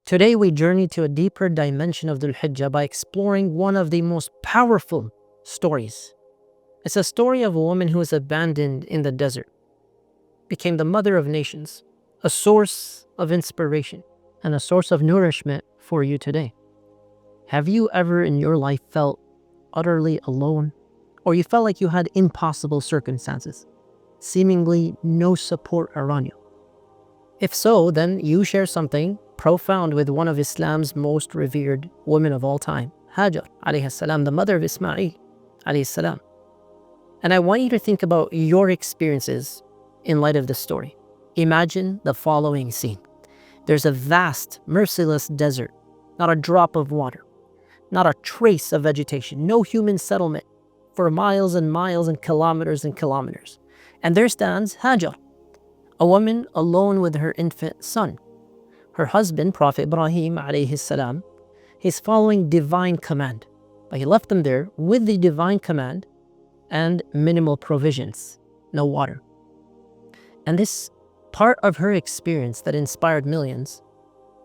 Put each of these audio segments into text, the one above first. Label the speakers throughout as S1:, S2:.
S1: Today we journey to a deeper dimension of Dhul Hijjah by exploring one of the most powerful stories. It's a story of a woman who was abandoned in the desert, became the mother of nations, a source of inspiration, and a source of nourishment for you today. Have you ever in your life felt utterly alone, or you felt like you had impossible circumstances, seemingly no support around you? If so, then you share something profound with one of Islam's most revered women of all time, Hajar, عليها, the mother of Isma'il, عليه. And I want you to think about your experiences in light of this story. Imagine the following scene. There's a vast, merciless desert, not a drop of water, not a trace of vegetation, no human settlement for miles and miles and kilometers. And there stands Hajar, a woman alone with her infant son. Her husband, Prophet Ibrahim, السلام, he's following divine command. But he left them there with the divine command and minimal provisions, no water. And this part of her experience that inspired millions,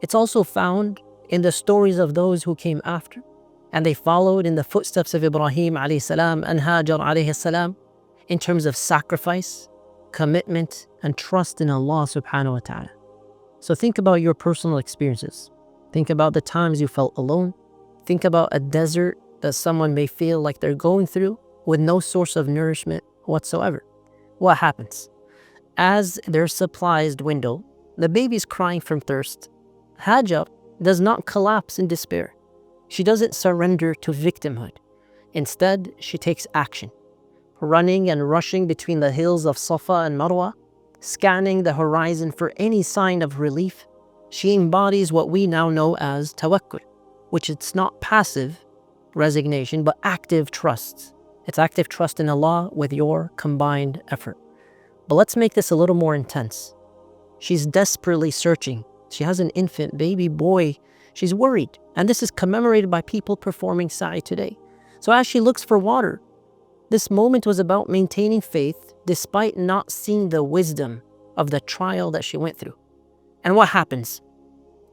S1: it's also found in the stories of those who came after, and they followed in the footsteps of Ibrahim السلام and Hajar السلام in terms of sacrifice, commitment, and trust in Allah subhanahu wa ta'ala. So think about your personal experiences. Think about the times you felt alone. Think about a desert that someone may feel like they're going through with no source of nourishment whatsoever. What happens? As their supplies dwindle, the baby's crying from thirst. Hajar does not collapse in despair. She doesn't surrender to victimhood. Instead, she takes action, running and rushing between the hills of Safa and Marwa, scanning the horizon for any sign of relief. She embodies what we now know as tawakkul, which it's not passive resignation, but active trust. It's active trust in Allah with your combined effort. But let's make this a little more intense. She's desperately searching. She has an infant baby boy. She's worried. And this is commemorated by people performing sa'i today. So as she looks for water, this moment was about maintaining faith despite not seeing the wisdom of the trial that she went through. And what happens?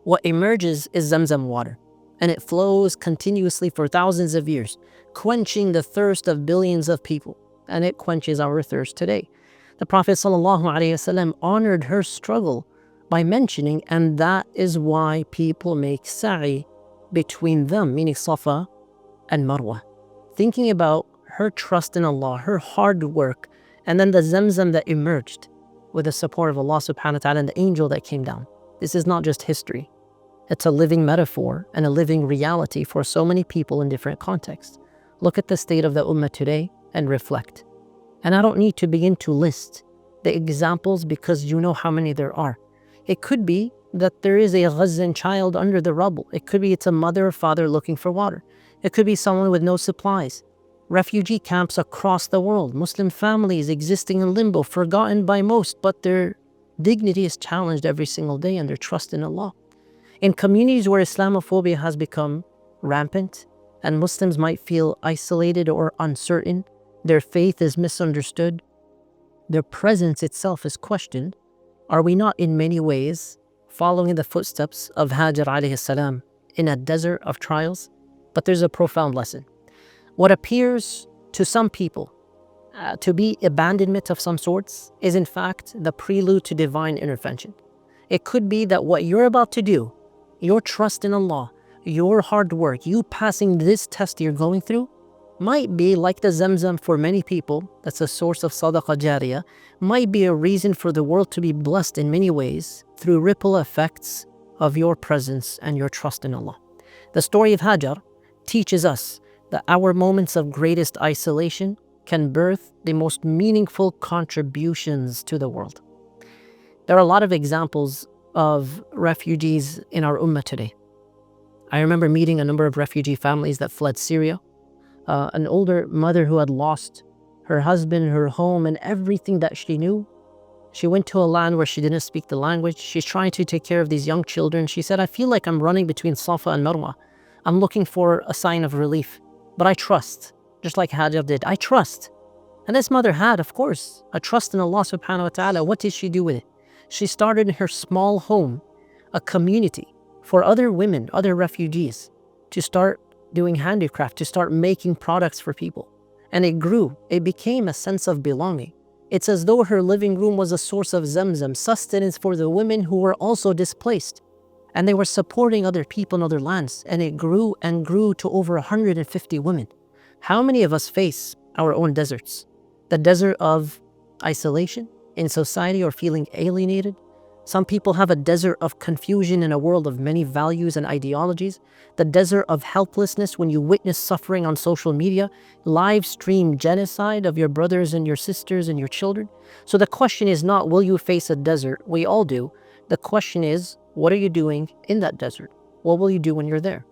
S1: What emerges is Zamzam water, and it flows continuously for thousands of years, quenching the thirst of billions of people, and it quenches our thirst today. The Prophet ﷺ honored her struggle by mentioning, and that is why people make sa'i between them, meaning Safa and Marwa, thinking about her trust in Allah, her hard work, and then the Zamzam that emerged with the support of Allah subhanahu wa ta'ala and the angel that came down. This is not just history. It's a living metaphor and a living reality for so many people in different contexts. Look at the state of the Ummah today and reflect. And I don't need to begin to list the examples because you know how many there are. It could be that there is a Ghazan child under the rubble. It could be it's a mother or father looking for water. It could be someone with no supplies. Refugee camps across the world, Muslim families existing in limbo, forgotten by most, but their dignity is challenged every single day and their trust in Allah. In communities where Islamophobia has become rampant and Muslims might feel isolated or uncertain, their faith is misunderstood, their presence itself is questioned, are we not in many ways following the footsteps of Hajar السلام in a desert of trials? But there's a profound lesson. What appears to some people to be abandonment of some sorts is in fact the prelude to divine intervention. It could be that what you're about to do, your trust in Allah, your hard work, you passing this test you're going through, might be like the Zamzam for many people, that's a source of sadaqah jariyah, might be a reason for the world to be blessed in many ways through ripple effects of your presence and your trust in Allah. The story of Hajar teaches us that our moments of greatest isolation can birth the most meaningful contributions to the world. There are a lot of examples of refugees in our Ummah today. I remember meeting a number of refugee families that fled Syria. An older mother who had lost her husband, her home, and everything that she knew. She went to a land where she didn't speak the language. She's trying to take care of these young children. She said, I feel like I'm running between Safa and Marwa. I'm looking for a sign of relief. But I trust, just like Hajar did. I trust. And this mother had, of course, a trust in Allah subhanahu wa ta'ala. What did she do with it? She started in her small home, a community for other women, other refugees, to start doing handicraft, to start making products for people. And it grew. It became a sense of belonging. It's as though her living room was a source of Zamzam, sustenance for the women who were also displaced. And they were supporting other people in other lands. And it grew and grew to over 150 women. How many of us face our own deserts? The desert of isolation in society or feeling alienated. Some people have a desert of confusion in a world of many values and ideologies. The desert of helplessness when you witness suffering on social media, live stream genocide of your brothers and your sisters and your children. So the question is not, will you face a desert? We all do. The question is, what are you doing in that desert? What will you do when you're there?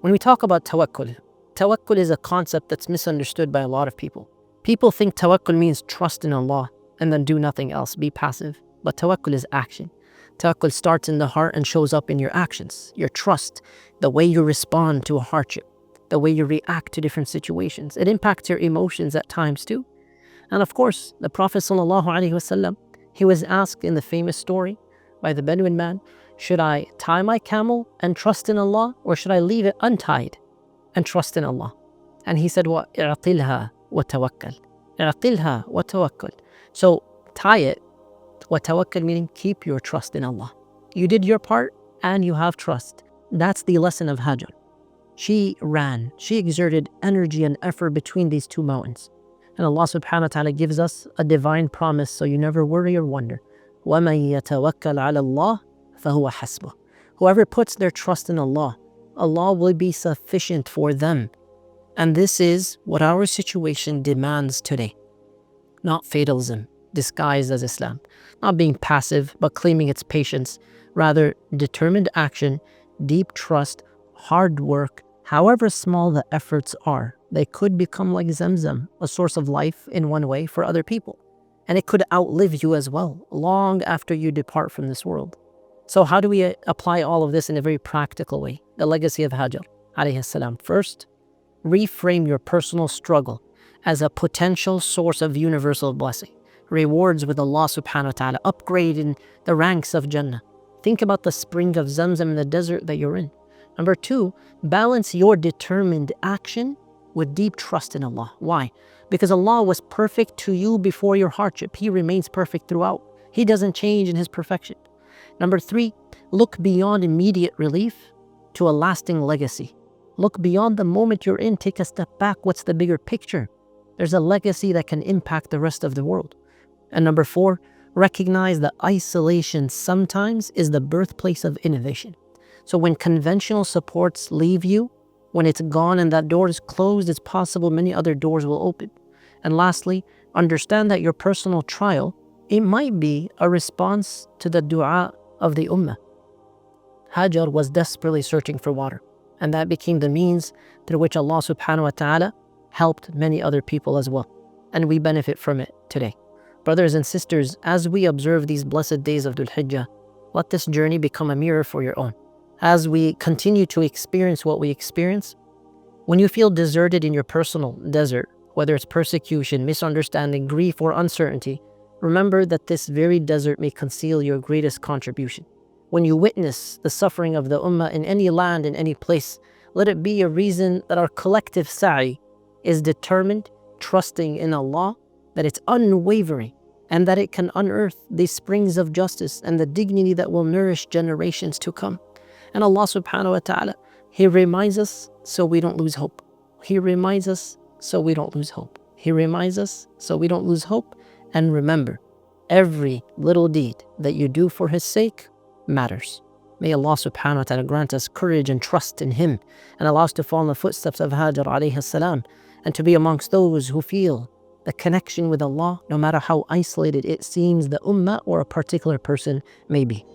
S1: When we talk about tawakkul, tawakkul is a concept that's misunderstood by a lot of people. People think tawakkul means trust in Allah and then do nothing else, be passive. But tawakkul is action. Tawakkul starts in the heart and shows up in your actions, your trust, the way you respond to a hardship, the way you react to different situations. It impacts your emotions at times too. And of course, the Prophet ﷺ, he was asked in the famous story by the Bedouin man, should I tie my camel and trust in Allah, or should I leave it untied and trust in Allah? And he said, وَاعْقِلْهَا وَتَوَكَّلْ. اعْقِلْهَا وَتَوَكَّلْ. So tie it. Tawakkul meaning keep your trust in Allah. You did your part and you have trust. That's the lesson of Hajar. She ran, she exerted energy and effort between these two mountains. And Allah subhanahu wa ta'ala gives us a divine promise, so you never worry or wonder. وَمَن يَتَوَكَّلْ عَلَى اللَّهِ فَهُوَ حَسْبُهُ. Whoever puts their trust in Allah, Allah will be sufficient for them. And this is what our situation demands today. Not fatalism disguised as Islam, not being passive but claiming its patience, rather determined action, deep trust, hard work. However small the efforts are, they could become like Zamzam, a source of life in one way for other people. And it could outlive you as well, long after you depart from this world. So how do we apply all of this in a very practical way? The legacy of Hajar, alayhi salam. First, reframe your personal struggle as a potential source of universal blessing. Rewards with Allah subhanahu wa ta'ala, upgrade in the ranks of Jannah. Think about the spring of Zamzam in the desert that you're in. Number two, balance your determined action with deep trust in Allah. Why? Because Allah was perfect to you before your hardship. He remains perfect throughout. He doesn't change in His perfection. Number three, look beyond immediate relief to a lasting legacy. Look beyond the moment you're in. Take a step back. What's the bigger picture? There's a legacy that can impact the rest of the world. And number four, recognize that isolation sometimes is the birthplace of innovation. So when conventional supports leave you, when it's gone and that door is closed, it's possible many other doors will open. And lastly, understand that your personal trial, it might be a response to the dua of the Ummah. Hajar was desperately searching for water, and that became the means through which Allah subhanahu wa ta'ala helped many other people as well. And we benefit from it today. Brothers and sisters, as we observe these blessed days of Dhul Hijjah, let this journey become a mirror for your own. As we continue to experience what we experience, when you feel deserted in your personal desert, whether it's persecution, misunderstanding, grief, or uncertainty, remember that this very desert may conceal your greatest contribution. When you witness the suffering of the Ummah in any land, in any place, let it be a reason that our collective sa'i is determined, trusting in Allah, that it's unwavering, and that it can unearth these springs of justice and the dignity that will nourish generations to come. And Allah subhanahu wa ta'ala, He reminds us so we don't lose hope. He reminds us so we don't lose hope. He reminds us so we don't lose hope. And remember, every little deed that you do for His sake matters. May Allah subhanahu wa ta'ala grant us courage and trust in Him, and allow us to follow in the footsteps of Hajar alayhi salam, and to be amongst those who feel the connection with Allah, no matter how isolated it seems the Ummah or a particular person may be.